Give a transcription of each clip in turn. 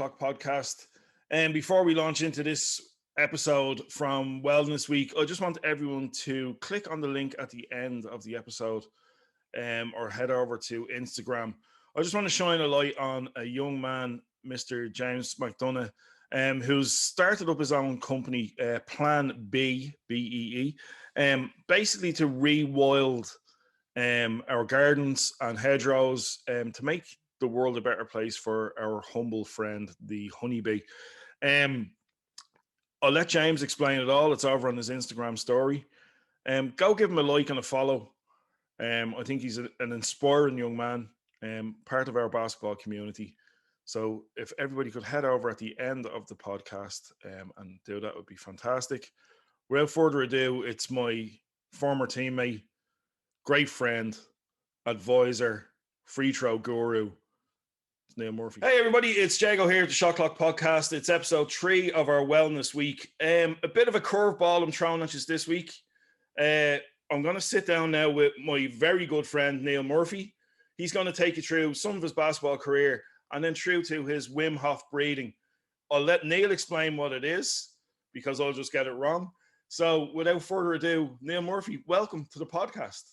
Clock podcast. And before we launch into this episode from Wellness Week, I just want everyone to click on the link at the end of the episode or head over to Instagram. I just want to shine a light on a young man, Mr. James McDonough, who's started up his own company, Plan B, B-E-E, basically to rewild our gardens and hedgerows to make the world a better place for our humble friend, the honeybee. I'll let James explain it all. It's over on his Instagram story. Go give him a like and a follow. I think he's an inspiring young man, part of our basketball community. So if everybody could head over at the end of the podcast and do that, would be fantastic. Without further ado, it's my former teammate, great friend, advisor, free throw guru, Niall Murphy. Hey everybody, it's Jago here at the Shot Clock podcast. It's episode 3 of our Wellness Week. A bit of a curveball I'm throwing at you this week. I'm going to sit down now with my very good friend, Niall Murphy. He's going to take you through some of his basketball career and then through to his Wim Hof breathing. I'll let Niall explain what it is because I'll just get it wrong. So without further ado, Niall Murphy, welcome to the podcast.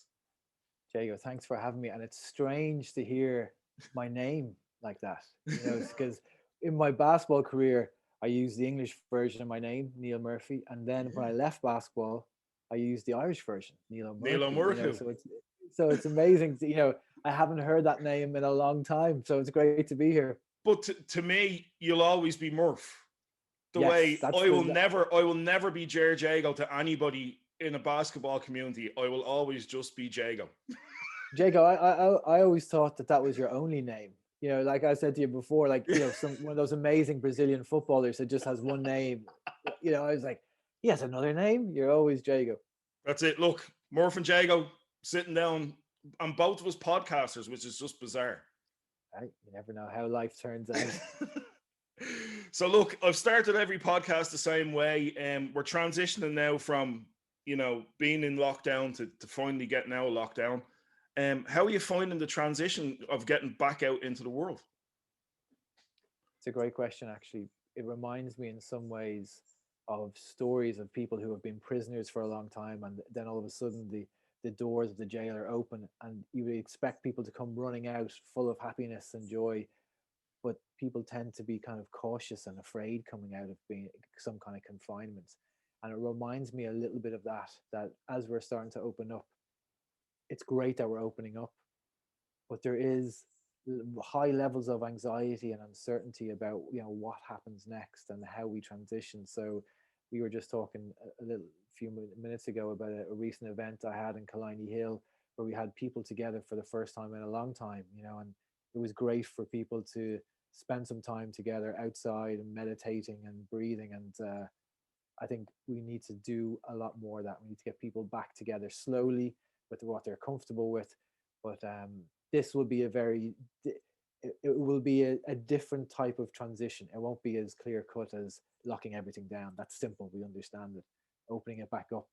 Jago, thanks for having me. And it's strange to hear my name like that, because in my basketball career, I used the English version of my name, Niall Murphy. And then when I left basketball, I used the Irish version, Niall Murphy. So it's amazing. I haven't heard that name in a long time. So it's great to be here. But to me, you'll always be Murph. I will never be Jago to anybody in a basketball community. I will always just be Jago. Jago, I always thought that was your only name. Like I said to you before, one of those amazing Brazilian footballers that just has one name. I was like, he has another name. You're always Jago. That's it. Look, Murph and Jago sitting down, and both of us podcasters, which is just bizarre. You never know how life turns out. So look, I've started every podcast the same way. We're transitioning now from being in lockdown to finally getting out of lockdown. How are you finding the transition of getting back out into the world? It's a great question, actually. It reminds me in some ways of stories of people who have been prisoners for a long time, and then all of a sudden the doors of the jail are open, and you would expect people to come running out full of happiness and joy, but people tend to be kind of cautious and afraid coming out of being some kind of confinement. And it reminds me a little bit of that as we're starting to open up, it's great that we're opening up, but there is high levels of anxiety and uncertainty about what happens next and how we transition. So we were just talking a few minutes ago about a recent event I had in Killiney Hill where we had people together for the first time in a long time, and it was great for people to spend some time together outside and meditating and breathing. And I think we need to do a lot more of that. We need to get people back together slowly with what they're comfortable with. But this will be it will be a different type of transition. It won't be as clear cut as locking everything down. That's simple. We understand it. Opening it back up,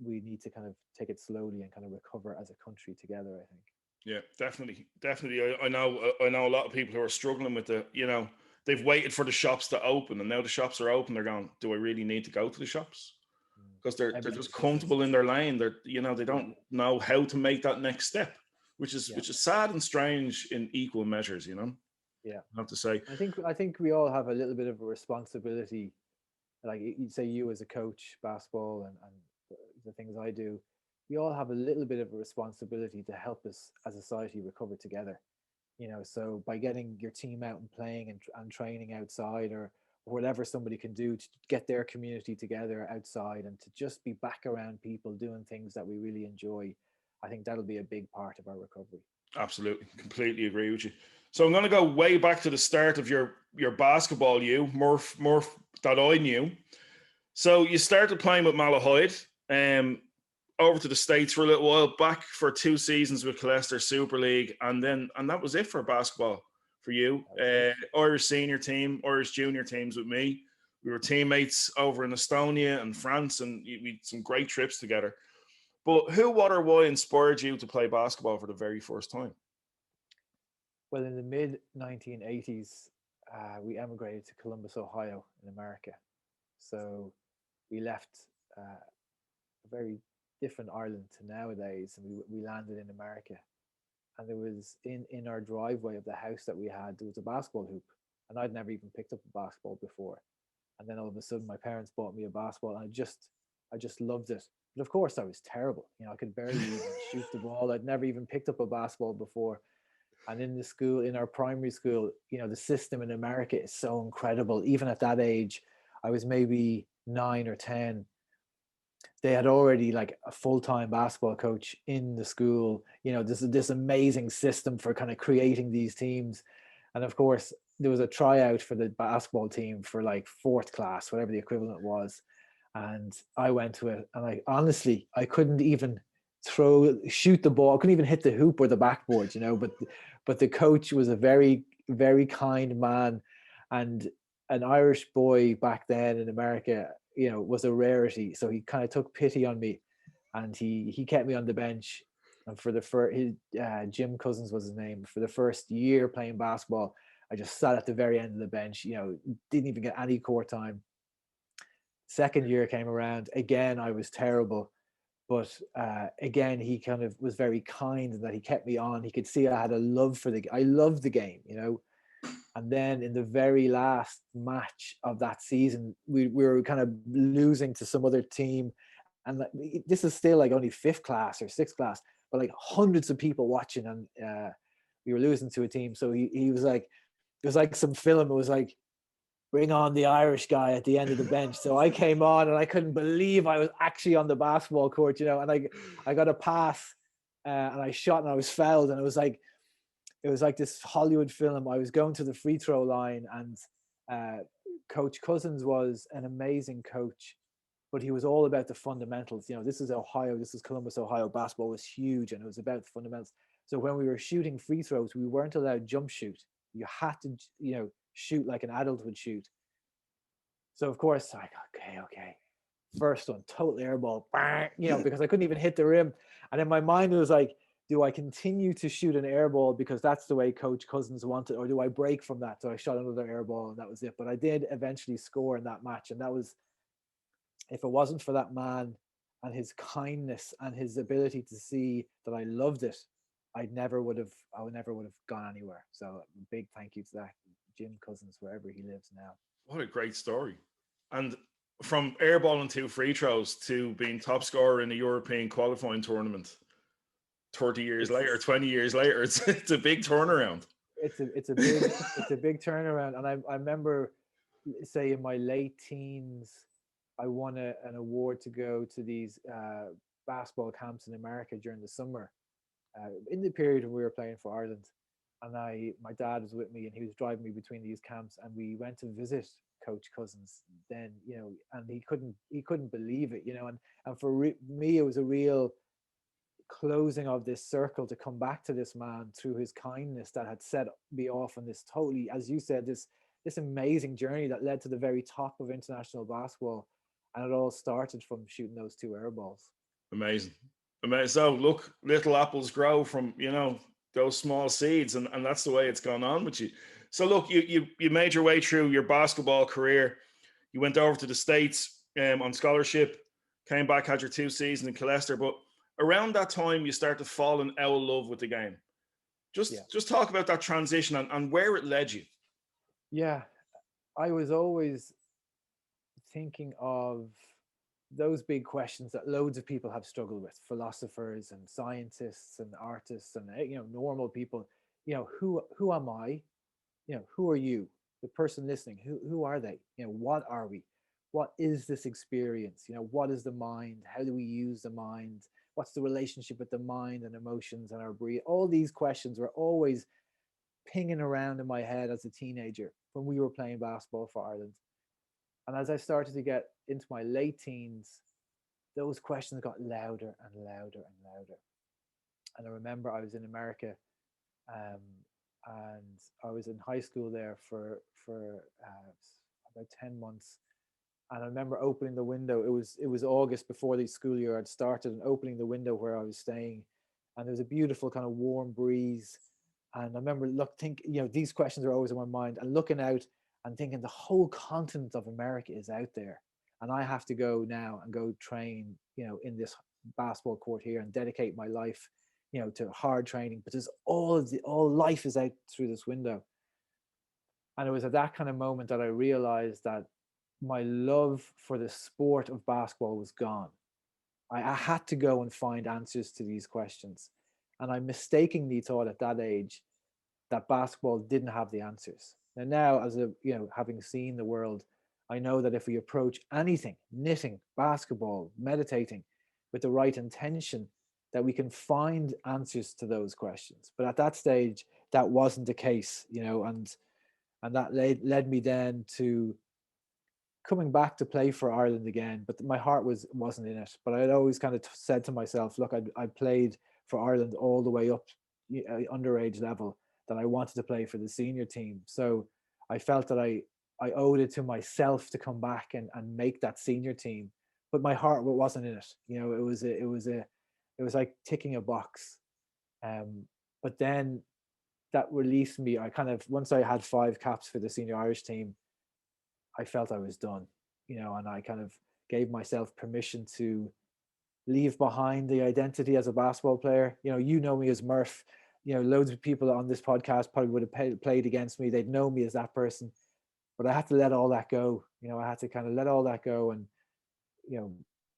we need to kind of take it slowly and kind of recover as a country together, I think. Yeah, definitely. I know a lot of people who are struggling with they've waited for the shops to open, and now the shops are open. They're going, do I really need to go to the shops? Because they're just comfortable in their lane. They don't know how to make that next step, which is sad and strange in equal measures. Yeah, I have to say. I think we all have a little bit of a responsibility. Like you'd say, you as a coach, basketball, and the things I do, we all have a little bit of a responsibility to help us as a society recover together. So by getting your team out and playing and training outside, or whatever somebody can do to get their community together outside and to just be back around people doing things that we really enjoy, I think that'll be a big part of our recovery. Absolutely. Completely agree with you. So I'm going to go way back to the start of your basketball, Murph that I knew. So you started playing with Malahide, over to the States for a little while, back for 2 seasons with Leicester Super League, and that was it for basketball for you. Irish senior team, Irish junior teams with me. We were teammates over in Estonia and France, and we had some great trips together. But who, what, or why inspired you to play basketball for the very first time? Well, in the mid-1980s, we emigrated to Columbus, Ohio, in America. So we left a very different Ireland to nowadays, and we landed in America. And there was in our driveway of the house that we had, there was a basketball hoop, and I'd never even picked up a basketball before. And then all of a sudden, my parents bought me a basketball, and I just loved it. But of course, I was terrible. You know, I could barely even shoot the ball. I'd never even picked up a basketball before. And in the school, in our primary school, you know, the system in America is so incredible. Even at that age, I was maybe 9 or 10. They had already like a full-time basketball coach in the school. You know, this amazing system for kind of creating these teams. And of course, there was a tryout for the basketball team for like fourth class, whatever the equivalent was. And I went to it, and I honestly, I couldn't even shoot the ball. I couldn't even hit the hoop or the backboard, you know. But the coach was a very, very kind man, and an Irish boy back then in America, you know, was a rarity. So he kind of took pity on me, and he kept me on the bench. And for the first, Jim Cousins was his name. For the first year playing basketball, I just sat at the very end of the bench. You know, didn't even get any court time. Second year came around again. I was terrible, but again he kind of was very kind in that he kept me on. He could see I had a love for I loved the game, you know. And then in the very last match of that season, we were kind of losing to some other team, and this is still like only fifth class or sixth class, but like hundreds of people watching, and we were losing to a team. So he was like, it was like some film. It was like, bring on the Irish guy at the end of the bench. So I came on, and I couldn't believe I was actually on the basketball court, you know. And I got a pass, and I shot, and I was fouled, and it was like this Hollywood film. I was going to the free throw line, and Coach Cousins was an amazing coach, but he was all about the fundamentals. You know, this is Ohio, this is Columbus, Ohio. Basketball was huge, and it was about the fundamentals. So when we were shooting free throws, we weren't allowed jump shoot. You had to, you know, shoot like an adult would shoot. So of course, like, okay. First one, total airball, bang, you know, because I couldn't even hit the rim. And in my mind, it was like, do I continue to shoot an airball because that's the way Coach Cousins wanted, or do I break from that? So I shot another airball, and that was it. But I did eventually score in that match, and that was, if it wasn't for that man and his kindness and his ability to see that I loved it, I never would have gone anywhere. So a big thank you to that Jim Cousins, wherever he lives now. What a great story. And from airballing two free throws to being top scorer in a European qualifying tournament 30 years later, 20 years later, it's a big turnaround. It's a big turnaround. And I remember, say, in my late teens, I won an award to go to these basketball camps in America during the summer, in the period when we were playing for Ireland. And my dad was with me, and he was driving me between these camps, and we went to visit Coach Cousins then, you know, and he couldn't believe it, you know. And for me, it was a real closing of this circle to come back to this man through his kindness that had set me off on this totally, as you said, this amazing journey that led to the very top of international basketball. And it all started from shooting those two air balls. Amazing. Amazing. So look, little apples grow from, you know, those small seeds, and that's the way it's gone on with you. So look, you made your way through your basketball career. You went over to the States on scholarship, came back, had your 2 seasons in Colester, but around that time you started falling out of love with the game. Just talk about that transition and where it led you. Yeah, I was always thinking of those big questions that loads of people have struggled with, philosophers and scientists and artists and, you know, normal people. You know, who am I? You know, who are you? The person listening, who are they? You know, what are we? What is this experience? You know, what is the mind? How do we use the mind? What's the relationship with the mind and emotions and our breath? All these questions were always pinging around in my head as a teenager when we were playing basketball for Ireland. And as I started to get into my late teens, those questions got louder and louder and louder. And I remember I was in America, and I was in high school there for about 10 months. And I remember opening the window. It was August before the school year had started, and opening the window where I was staying. And there was a beautiful kind of warm breeze. And I remember these questions are always in my mind, and looking out and thinking the whole continent of America is out there. And I have to go now and go train, in this basketball court here and dedicate my life, to hard training. But there's all life is out through this window. And it was at that kind of moment that I realized that my love for the sport of basketball was gone. I had to go and find answers to these questions. And I mistakenly thought at that age that basketball didn't have the answers. And now, having seen the world, I know that if we approach anything, knitting, basketball, meditating, with the right intention, that we can find answers to those questions. But at that stage, that wasn't the case, and that led me then to coming back to play for Ireland again. But my heart wasn't in it. But I'd always kind of said to myself, look, I played for Ireland all the way up underage level, that I wanted to play for the senior team. So I felt that I owed it to myself to come back and make that senior team. But my heart wasn't in it. It was like ticking a box. But then that released me. I kind of, once I had 5 caps for the senior Irish team, I felt I was done, and I kind of gave myself permission to leave behind the identity as a basketball player. You know me as Murph. Loads of people on this podcast probably would have played against me. They'd know me as that person, but I had to let all that go. I had to kind of let all that go. And,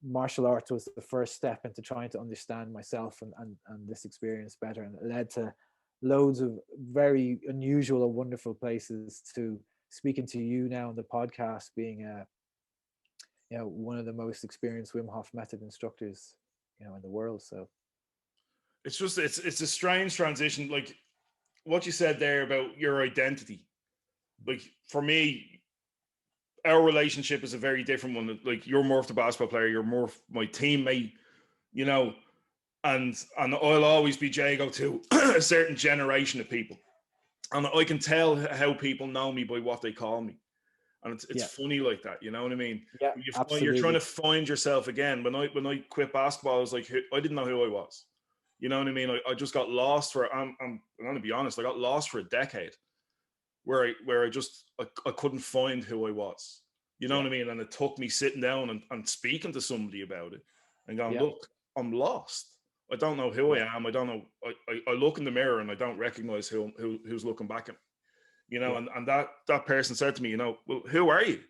martial arts was the first step into trying to understand myself and this experience better. And it led to loads of very unusual and wonderful places, to speaking to you now on the podcast, being one of the most experienced Wim Hof method instructors, in the world. So it's just it's a strange transition, like what you said there about your identity. Like for me, our relationship is a very different one. Like you're more of the basketball player, you're more of my teammate, and I'll always be Jago to a certain generation of people, and I can tell how people know me by what they call me. And it's funny like that, you know what I mean? Yeah, You're trying absolutely. to find yourself again. When I quit basketball, I was like, I didn't know who I was. You know what I mean? I just got lost for. I'm going to be honest. I got lost for a decade, where I couldn't find who I was. You know Yeah, what I mean? And it took me sitting down and speaking to somebody about it, and going, yeah, look, I'm lost. I don't know who yeah, I am. I don't know. I look in the mirror and I don't recognize who's looking back at me. yeah, And that person said to me, well, who are you?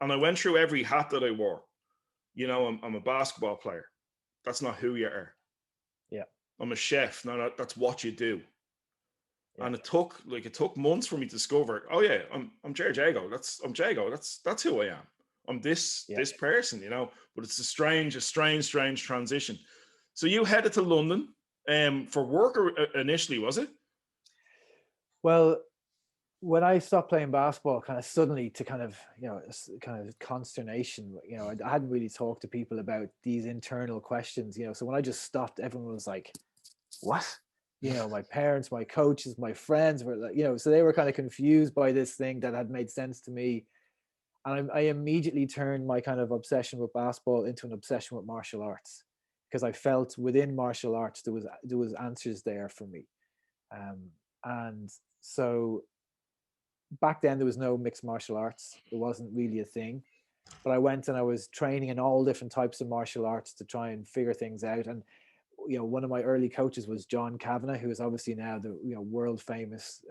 And I went through every hat that I wore. I'm a basketball player. That's not who you are. yeah, I'm a chef. No, that's what you do. yeah, And it took months for me to discover, oh yeah, I'm Jared Jago. I'm Jago. That's who I am. I'm yeah. this person, But it's a strange transition. So you headed to London for work initially, was it? Well, when I stopped playing basketball, kind of suddenly, to kind of, kind of consternation, I hadn't really talked to people about these internal questions, so when I just stopped, everyone was like, what? My parents, my coaches, my friends were like, so they were kind of confused by this thing that had made sense to me. And I immediately turned my kind of obsession with basketball into an obsession with martial arts, because I felt within martial arts there was answers there for me. And so back then there was no mixed martial arts. It wasn't really a thing. But I went and I was training in all different types of martial arts to try and figure things out. And one of my early coaches was John Kavanagh, who is obviously now the world famous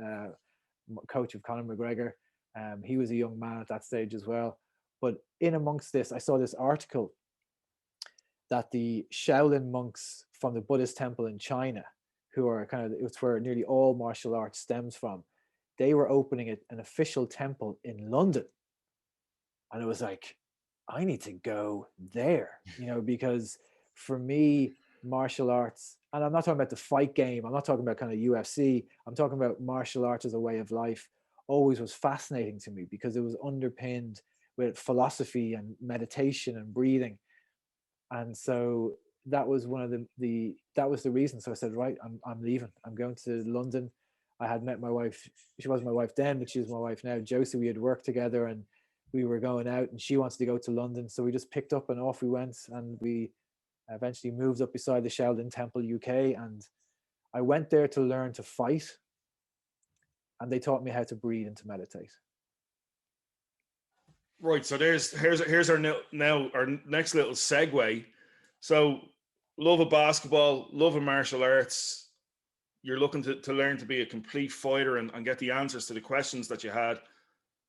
coach of Conor McGregor. He was a young man at that stage as well. But in amongst this, I saw this article that the Shaolin monks from the Buddhist temple in China, who are kind of, it's where nearly all martial arts stems from, they were opening an official temple in London. And it was like, I need to go there, because for me, martial arts, and I'm not talking about the fight game, I'm not talking about kind of UFC, I'm talking about martial arts as a way of life, always was fascinating to me, because it was underpinned with philosophy and meditation and breathing. And so that was one of that was the reason. So I said, right, I'm leaving. I'm going to London. I had met my wife. She wasn't my wife then, but she was my wife now. Josie, we had worked together and we were going out, and she wants to go to London. So we just picked up and off we went, and we eventually moved up beside the Shaolin Temple, UK. And I went there to learn to fight. and they taught me how to breathe and to meditate. Right. So here's our now our next little segue. So love of basketball, love of martial arts. You're looking to learn to be a complete fighter and get the answers to the questions that you had.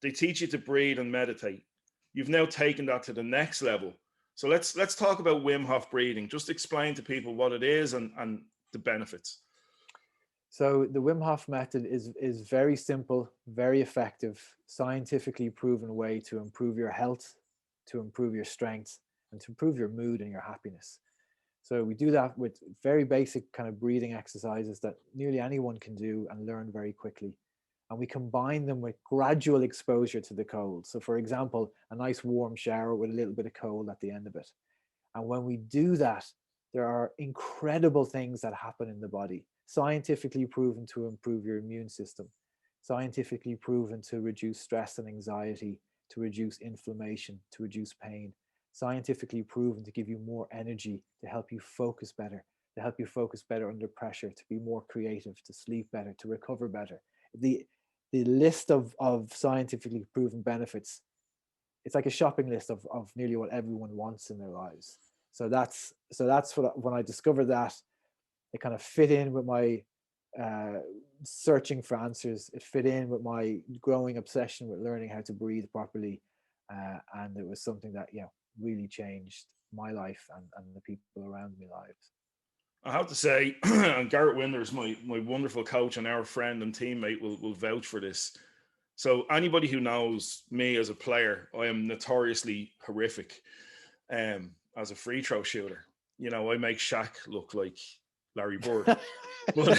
They teach you to breathe and meditate. You've now taken that to the next level. So let's talk about Wim Hof breathing. Just explain to people what it is and the benefits. So the Wim Hof method is very simple, very effective, scientifically proven way to improve your health, to improve your strength, and to improve your mood and your happiness. So we do that with very basic kind of breathing exercises that nearly anyone can do and learn very quickly. And we combine them with gradual exposure to the cold. So for example, a nice warm shower with a little bit of cold at the end of it. And when we do that, there are incredible things that happen in the body, scientifically proven to improve your immune system, scientifically proven to reduce stress and anxiety, to reduce inflammation, to reduce pain, scientifically proven to give you more energy, to help you focus better, to help you focus better under pressure, to be more creative, to sleep better, to recover better. The list of scientifically proven benefits, it's like a shopping list of nearly what everyone wants in their lives. So that's what, when I discovered that, it kind of fit in with my searching for answers. It fit in with my growing obsession with learning how to breathe properly, and it was something that really changed my life and the people around me lives. I have to say, and Garrett Winders, my wonderful coach and our friend and teammate, will vouch for this. So anybody who knows me as a player, I am notoriously horrific as a free throw shooter. I make Shaq look like Larry Bird. But,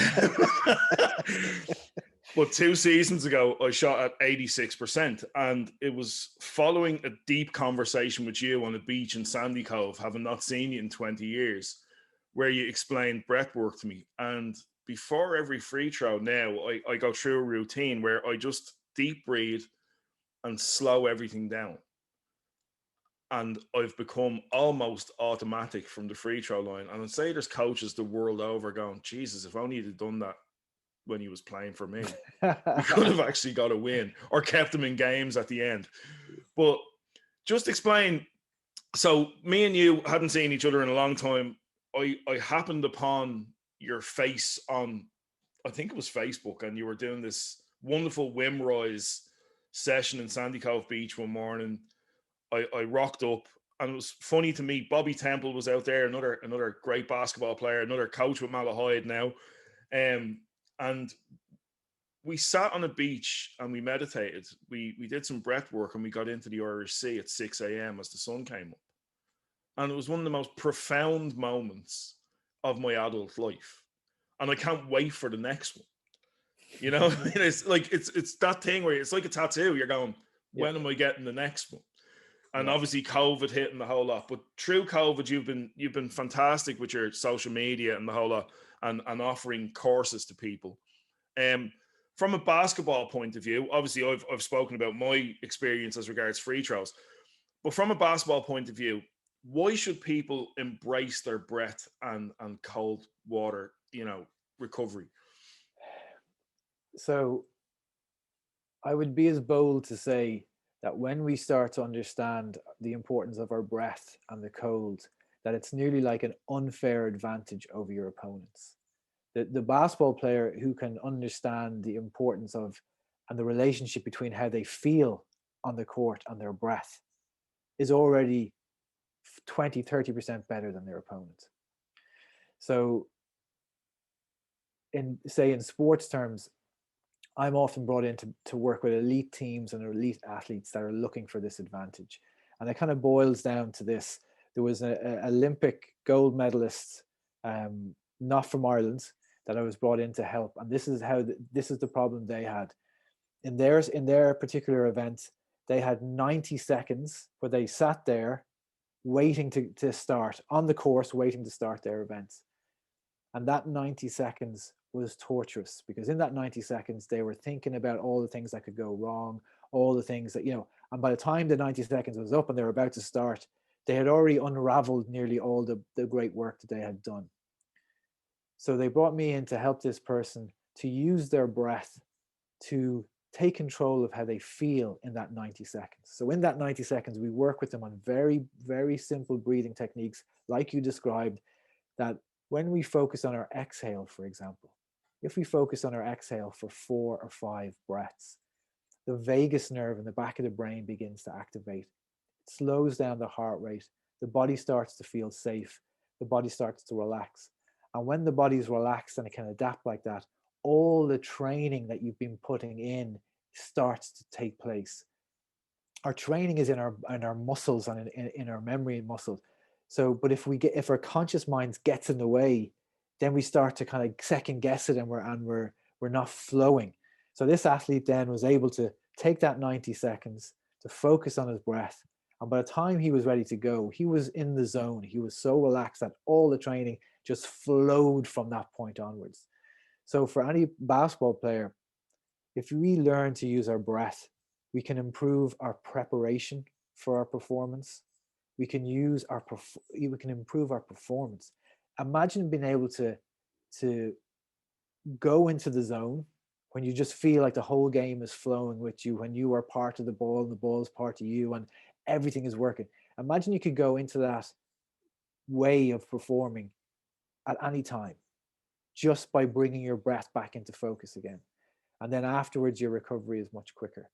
but 2 seasons ago, I shot at 86%. And it was following a deep conversation with you on a beach in Sandy Cove, having not seen you in 20 years, where you explained breath work to me. And before every free throw now, I go through a routine where I just deep breathe and slow everything down. And I've become almost automatic from the free throw line. And I'd say there's coaches the world over going, Jesus, if only he'd done that when he was playing for me, we could have actually got a win or kept him in games at the end. But just explain. So me and you hadn't seen each other in a long time. I happened upon your face on, I think it was Facebook, and you were doing this wonderful Wim Rise session in Sandy Cove Beach one morning. I rocked up, and it was funny to me. Bobby Temple was out there, another great basketball player, another coach with Malahide now, and we sat on a beach and we meditated. We did some breath work, and we got into the Irish Sea at 6 a.m. as the sun came up, and it was one of the most profound moments of my adult life, and I can't wait for the next one. It's like it's that thing where it's like a tattoo. You're going, when am I getting the next one? And obviously COVID hit and the whole lot. But through COVID, you've been fantastic with your social media and the whole lot, and offering courses to people. From a basketball point of view, obviously I've spoken about my experience as regards free throws. But from a basketball point of view, why should people embrace their breath and cold water, recovery? So I would be as bold to say that when we start to understand the importance of our breath and the cold, that it's nearly like an unfair advantage over your opponents. The basketball player who can understand the importance of and the relationship between how they feel on the court and their breath is already 20-30% better than their opponent. So in sports terms, I'm often brought in to work with elite teams and elite athletes that are looking for this advantage. And it kind of boils down to this. There was an Olympic gold medalist, not from Ireland, that I was brought in to help. And this is the problem they had. In their particular event, they had 90 seconds where they sat there waiting to start, on the course, waiting to start their event. And that 90 seconds was torturous, because in that 90 seconds, they were thinking about all the things that could go wrong, all the things that, and by the time the 90 seconds was up and they were about to start, they had already unraveled nearly all the great work that they had done. So they brought me in to help this person to use their breath to take control of how they feel in that 90 seconds. So in that 90 seconds, we work with them on very, very simple breathing techniques, like you described, that when we focus on our exhale, for example, if we focus on our exhale for 4 or 5 breaths, the vagus nerve in the back of the brain begins to activate. It slows down the heart rate. The body starts to feel safe. The body starts to relax. And when the body is relaxed and it can adapt like that, all the training that you've been putting in starts to take place. Our training is in our muscles and in our memory muscles. So, but if our conscious mind gets in the way, then we start to kind of second guess it, and we're not flowing. So this athlete then was able to take that 90 seconds to focus on his breath. And by the time he was ready to go, he was in the zone. He was so relaxed that all the training just flowed from that point onwards. So for any basketball player, if we learn to use our breath, we can improve our preparation for our performance. We can improve our performance. Imagine being able to go into the zone when you just feel like the whole game is flowing with you, when you are part of the ball and the ball is part of you and everything is working. Imagine you could go into that way of performing at any time, just by bringing your breath back into focus again. And then afterwards, your recovery is much quicker.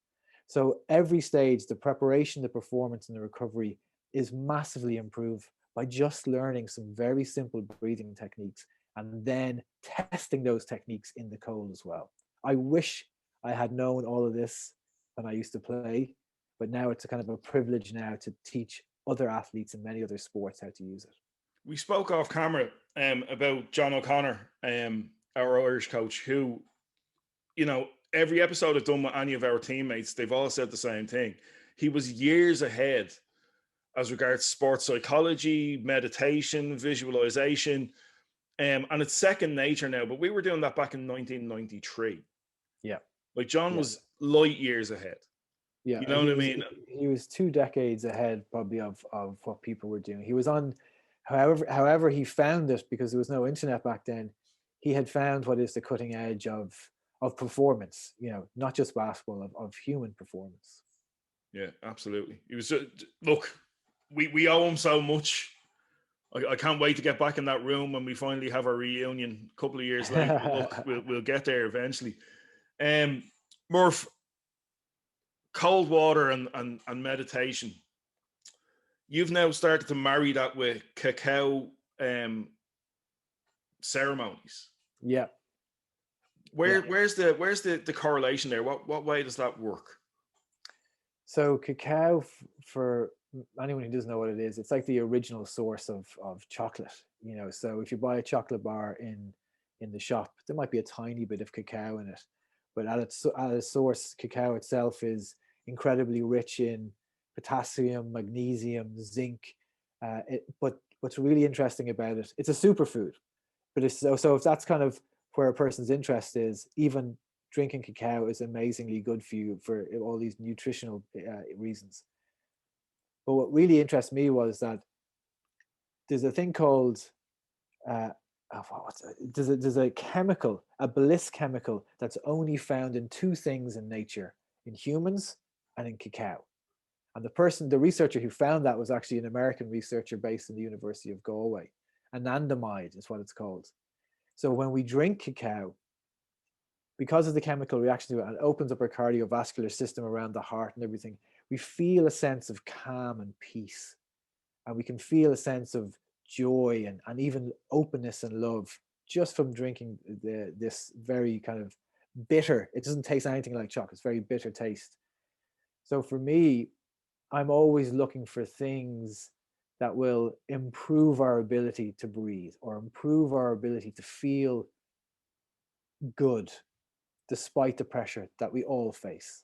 So every stage, the preparation, the performance, and the recovery is massively improved by just learning some very simple breathing techniques and then testing those techniques in the cold as well. I wish I had known all of this when I used to play, but now it's a kind of a privilege now to teach other athletes in many other sports how to use it. We spoke off camera about John O'Connor, our Irish coach, who, every episode I've done with any of our teammates, they've all said the same thing. He was years ahead as regards sports psychology, meditation, visualization, and it's second nature now. But we were doing that back in 1993. Yeah. Like John was light years ahead. Yeah, you know what I mean? He was 2 decades ahead probably of what people were doing. He was on, however he found it, because there was no internet back then. He had found what is the cutting edge of performance, not just basketball, of human performance. Yeah, absolutely. He was look, we owe him so much. I can't wait to get back in that room when we finally have our reunion a couple of years later. Look, we'll get there eventually. Murph, cold water and meditation. You've now started to marry that with cacao ceremonies. Yeah. Where's the correlation there? What way does that work? So cacao, for anyone who doesn't know what it is, it's like the original source of chocolate. So if you buy a chocolate bar in the shop, there might be a tiny bit of cacao in it, but at its source, cacao itself is incredibly rich in potassium, magnesium, zinc. But what's really interesting about it, it's a superfood. But so if that's kind of where a person's interest is, even drinking cacao is amazingly good for you for all these nutritional reasons. But what really interests me was that there's a thing called there's a chemical, a bliss chemical, that's only found in 2 things in nature: in humans and in cacao. And the researcher who found that was actually an American researcher based in the University of Galway. Anandamide is what it's called. So when we drink cacao, because of the chemical reaction to it, and it opens up our cardiovascular system around the heart and everything, we feel a sense of calm and peace. And we can feel a sense of joy and even openness and love just from drinking this very kind of bitter, it doesn't taste anything like chocolate, it's very bitter taste. So for me, I'm always looking for things that will improve our ability to breathe or improve our ability to feel good despite the pressure that we all face.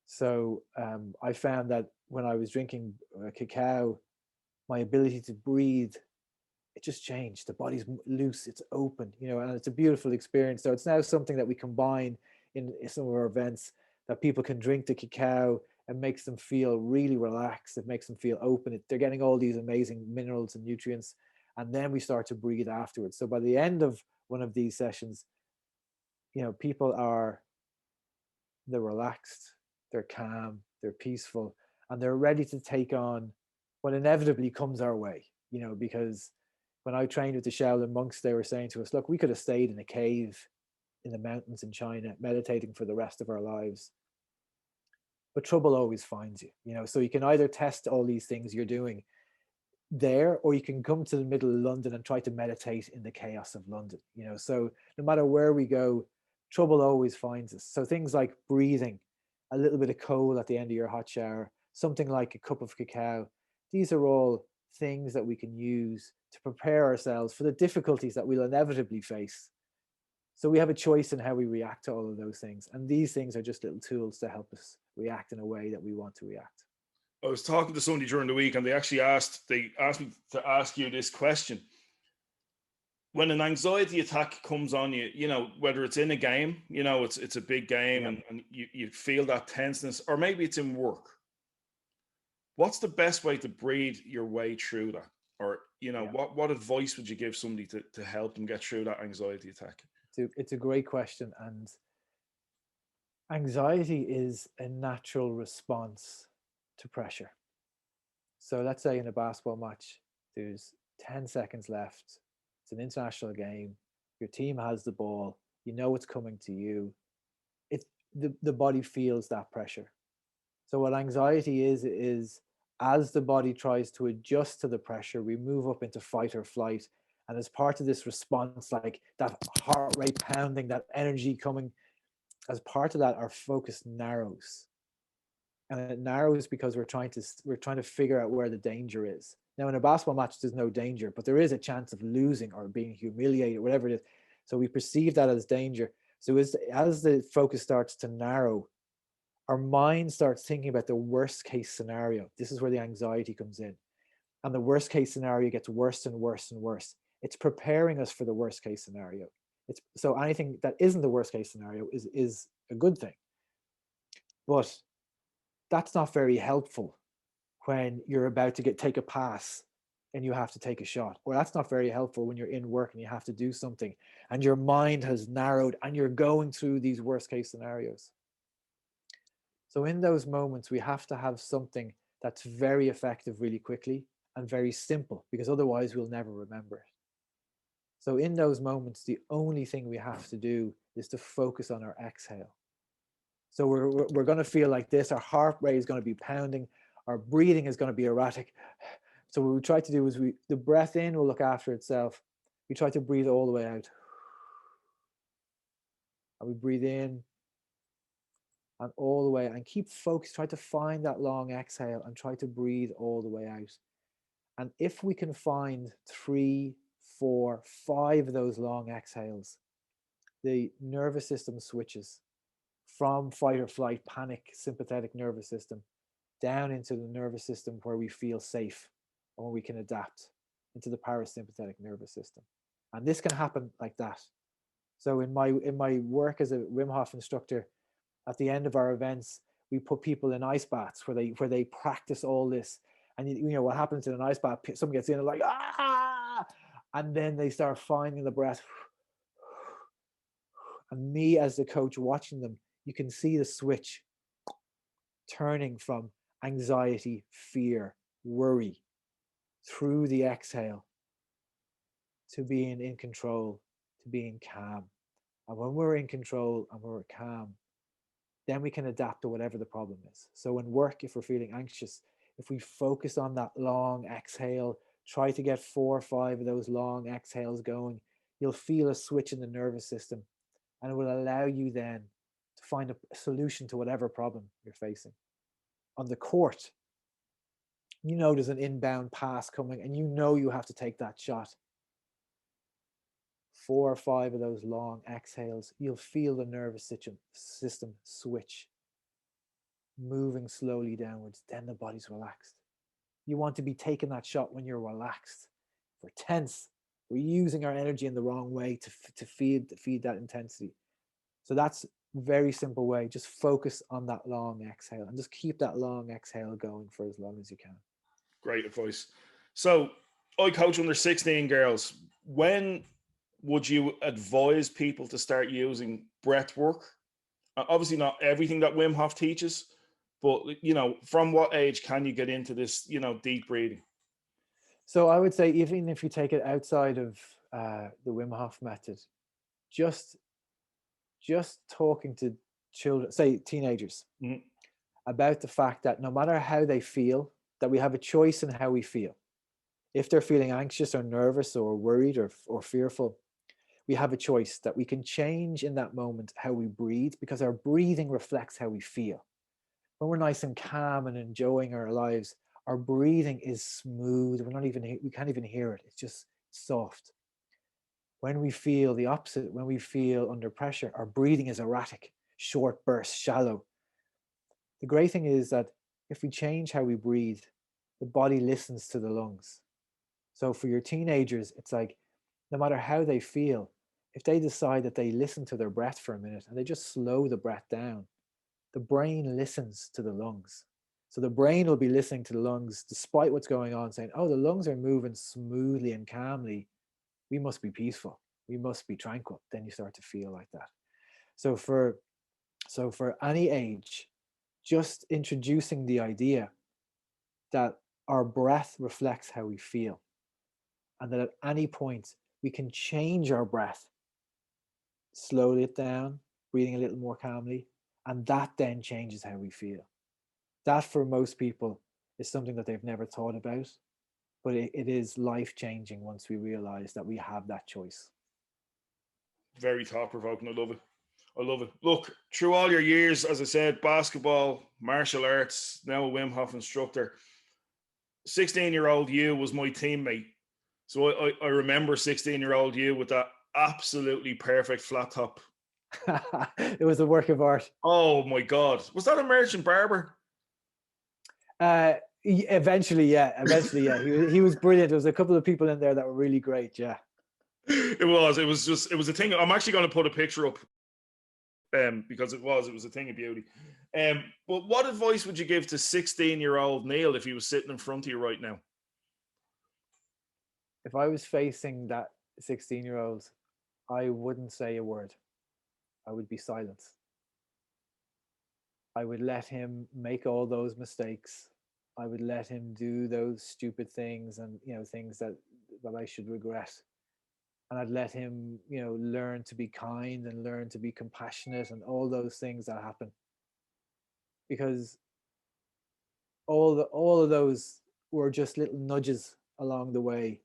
So I found that when I was drinking cacao, my ability to breathe, it just changed. The body's loose, it's open, and it's a beautiful experience. So it's now something that we combine in some of our events, that people can drink the cacao. It makes them feel really relaxed. It makes them feel open. They're getting all these amazing minerals and nutrients. And then we start to breathe afterwards. So by the end of one of these sessions, people are they're relaxed, they're calm, they're peaceful, and they're ready to take on what inevitably comes our way. Because when I trained with the Shaolin monks, they were saying to us, look, we could have stayed in a cave in the mountains in China meditating for the rest of our lives. But trouble always finds you. So you can either test all these things you're doing there, or you can come to the middle of London and try to meditate in the chaos of London. So no matter where we go, trouble always finds us. So things like breathing, a little bit of coal at the end of your hot shower, something like a cup of cacao, these are all things that we can use to prepare ourselves for the difficulties that we'll inevitably face. So we have a choice in how we react to all of those things, and these things are just little tools to help us react in a way that we want to react. I was talking to somebody during the week, and they asked me to ask you this question. When an anxiety attack comes on you, whether it's in a game, it's a big game, Yeah. and you feel that tenseness, or maybe it's in work. What's the best way to breathe your way through that? Or, Yeah. what advice would you give somebody to help them get through that anxiety attack? It's a great question. And anxiety is a natural response to pressure. So let's say in a basketball match, there's 10 seconds left. It's an international game. Your team has the ball. You know it's coming to you. The body feels that pressure. So what anxiety is as the body tries to adjust to the pressure, we move up into fight or flight. And as part of this response, like that heart rate pounding, that energy coming, as part of that, our focus narrows. And it narrows because we're trying to figure out where the danger is. Now, in a basketball match, there's no danger, but there is a chance of losing or being humiliated, whatever it is. So we perceive that as danger. So as the focus starts to narrow, our mind starts thinking about the worst case scenario. This is where the anxiety comes in. And the worst case scenario gets worse and worse and worse. It's preparing us for the worst case scenario. So anything that isn't the worst case scenario is a good thing. But that's not very helpful when you're about to take a pass and you have to take a shot. Or that's not very helpful when you're in work and you have to do something and your mind has narrowed and you're going through these worst case scenarios. So in those moments, we have to have something that's very effective really quickly and very simple, because otherwise we'll never remember it. So in those moments, the only thing we have to do is to focus on our exhale. So we're going to feel like this. Our heart rate is going to be pounding. Our breathing is going to be erratic. So what we try to do is the breath in will look after itself. We try to breathe all the way out. And we breathe in and all the way, and keep focused. Try to find that long exhale and try to breathe all the way out. And if we can find 3, 4, 5 of those long exhales, the nervous system switches from fight or flight, panic, sympathetic nervous system, down into the nervous system where we feel safe and where we can adapt, into the parasympathetic nervous system. And this can happen like that. So in my work as a Wim Hof instructor, at the end of our events, we put people in ice baths where they practice all this. And what happens in an ice bath? Someone gets in and like, ah, and then they start finding the breath. And me as the coach watching them, you can see the switch turning from anxiety, fear, worry through the exhale to being in control, to being calm. And when we're in control and we're calm, then we can adapt to whatever the problem is. So in work, if we're feeling anxious, if we focus on that long exhale, try to get 4 or 5 of those long exhales going, you'll feel a switch in the nervous system, and it will allow you then to find a solution to whatever problem you're facing. On the court, there's an inbound pass coming and you have to take that shot. 4 or 5 of those long exhales, you'll feel the nervous system switch, moving slowly downwards. Then the body's relaxed. You want to be taking that shot when you're relaxed. If we're tense, we're using our energy in the wrong way to feed that intensity. So that's a very simple way. Just focus on that long exhale and just keep that long exhale going for as long as you can. Great advice. So I coach under 16 girls. When would you advise people to start using breath work? Obviously not everything that Wim Hof teaches, but from what age can you get into this, deep breathing? So I would say, even if you take it outside of the Wim Hof method, just talking to children, say teenagers, Mhm. about the fact that no matter how they feel, that we have a choice in how we feel. If they're feeling anxious or nervous or worried or fearful, we have a choice that we can change in that moment how we breathe, because our breathing reflects how we feel. When we're nice and calm and enjoying our lives, our breathing is smooth. We can't even hear it. It's just soft. When we feel the opposite, when we feel under pressure, our breathing is erratic, short bursts, shallow. The great thing is that if we change how we breathe, the body listens to the lungs. So for your teenagers, it's like, no matter how they feel, if they decide that they listen to their breath for a minute and they just slow the breath down, the brain listens to the lungs. So the brain will be listening to the lungs despite what's going on, saying, oh, the lungs are moving smoothly and calmly. We must be peaceful. We must be tranquil. Then you start to feel like that. So for any age, just introducing the idea that our breath reflects how we feel, and that at any point we can change our breath, slowly it down, breathing a little more calmly, and that then changes how we feel. That, for most people, is something that they've never thought about, but it is life-changing once we realize that we have that choice. Very thought-provoking. I love it. I love it. Look, through all your years, as I said, basketball, martial arts, now a Wim Hof instructor, 16-year-old you was my teammate. So I remember 16-year-old you with that absolutely perfect flat top. It was a work of art. Oh my God. Was that a merchant barber? Eventually, yeah. He was brilliant. There was a couple of people in there that were really great. Yeah. It was a thing. I'm actually going to put a picture up because it was a thing of beauty. But what advice would you give to 16-year-old Niall if he was sitting in front of you right now? If I was facing that 16-year-old, I wouldn't say a word. I would be silent. I would let him make all those mistakes. I would let him do those stupid things, and things that I should regret. And I'd let him, learn to be kind and learn to be compassionate and all those things that happen. Because all of those were just little nudges along the way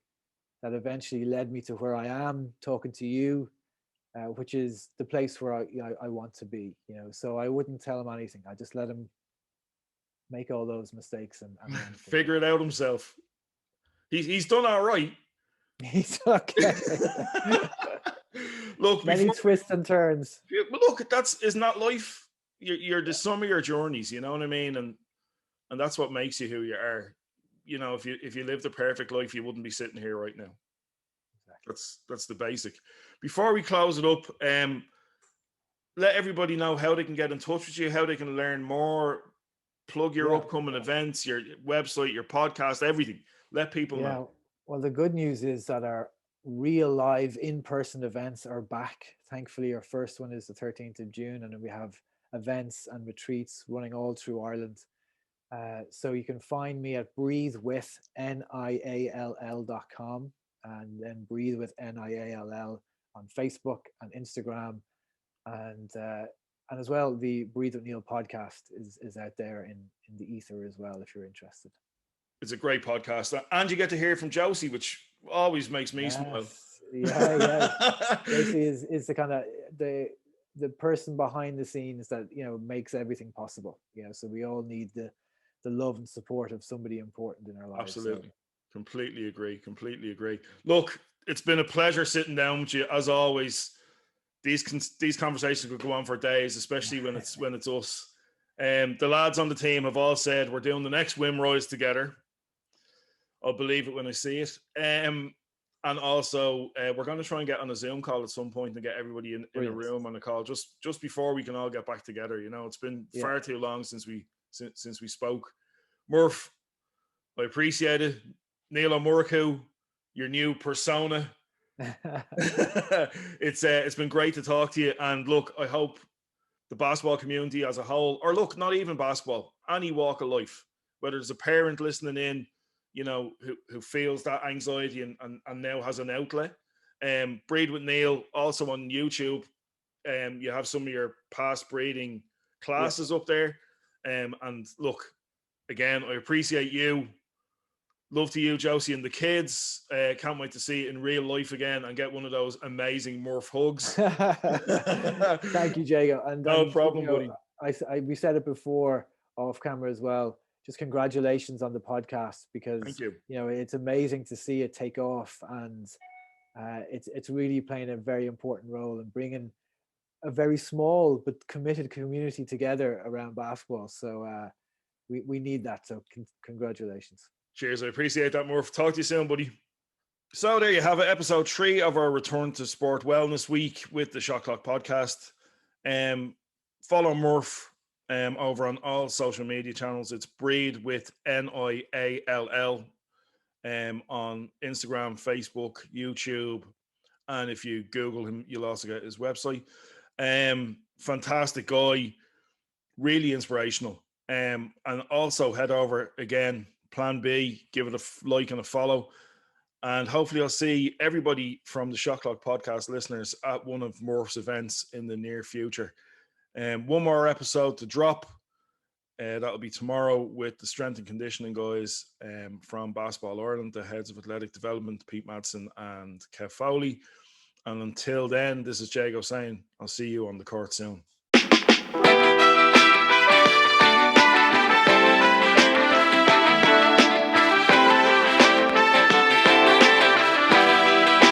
that eventually led me to where I am talking to you, which is the place where I want to be. So I wouldn't tell him anything. I just let him make all those mistakes and learn from Figure it out himself. He's done all right. He's okay. Look, many twists and turns. But look, isn't that life? You're the sum of your journeys. You know what I mean? And that's what makes you who you are. If you lived a perfect life, you wouldn't be sitting here right now. Exactly. That's the basic. Before we close it up, let everybody know how they can get in touch with you, how they can learn more, plug your upcoming events, your website, your podcast, everything. Let people know. Well, the good news is that our real live in-person events are back. Thankfully, our first one is the 13th of June, and we have events and retreats running all through Ireland. So you can find me at breathewithniall.com, and then Breathe with NIALL on Facebook and Instagram, and as well the Breathe with Niall podcast is out there in the ether as well, if you're interested. It's a great podcast, and you get to hear from Josie, which always makes me smile. Yeah. Josie is the kind of the person behind the scenes that makes everything possible. So we all need the love and support of somebody important in our lives. Absolutely. So. Completely agree. Look, it's been a pleasure sitting down with you as always. These conversations could go on for days, especially when it's us. The lads on the team have all said we're doing the next Wim Rise together. I'll believe it when I see it. And also, we're going to try and get on a Zoom call at some point and get everybody in a room on a call just before we can all get back together. It's been far too long since we spoke. Murph, I appreciate it. Niall Murchú, your new persona. It's been great to talk to you. And look, I hope the basketball community as a whole, or look, not even basketball, any walk of life, whether there's a parent listening in, who feels that anxiety and now has an outlet. Breed with Niall, also on YouTube. You have some of your past breeding classes up there. And look, again, I appreciate you. Love to you, Josie, and the kids. Can't wait to see it in real life again and get one of those amazing Murph hugs. Thank you, Jago. And no problem, buddy. We said it before off camera as well. Just congratulations on the podcast, because Thank you. It's amazing to see it take off, and it's really playing a very important role in bringing a very small but committed community together around basketball. So we need that. So congratulations. Cheers. I appreciate that, Murph. Talk to you soon, buddy. So there you have it, episode 3 of our Return to Sport Wellness Week with the Shot Clock podcast. Follow Murph over on all social media channels. It's Breed with Niall on Instagram, Facebook, YouTube, and if you Google him, you'll also get his website. Fantastic guy, really inspirational. And also head over again, Plan B, give it a like and a follow. And hopefully I'll see everybody from the Shot Clock podcast listeners at one of Murph's events in the near future. One more episode to drop. That'll be tomorrow with the strength and conditioning guys from Basketball Ireland, the heads of athletic development, Pete Madsen and Kev Foley. And until then, this is Jago saying, I'll see you on the court soon.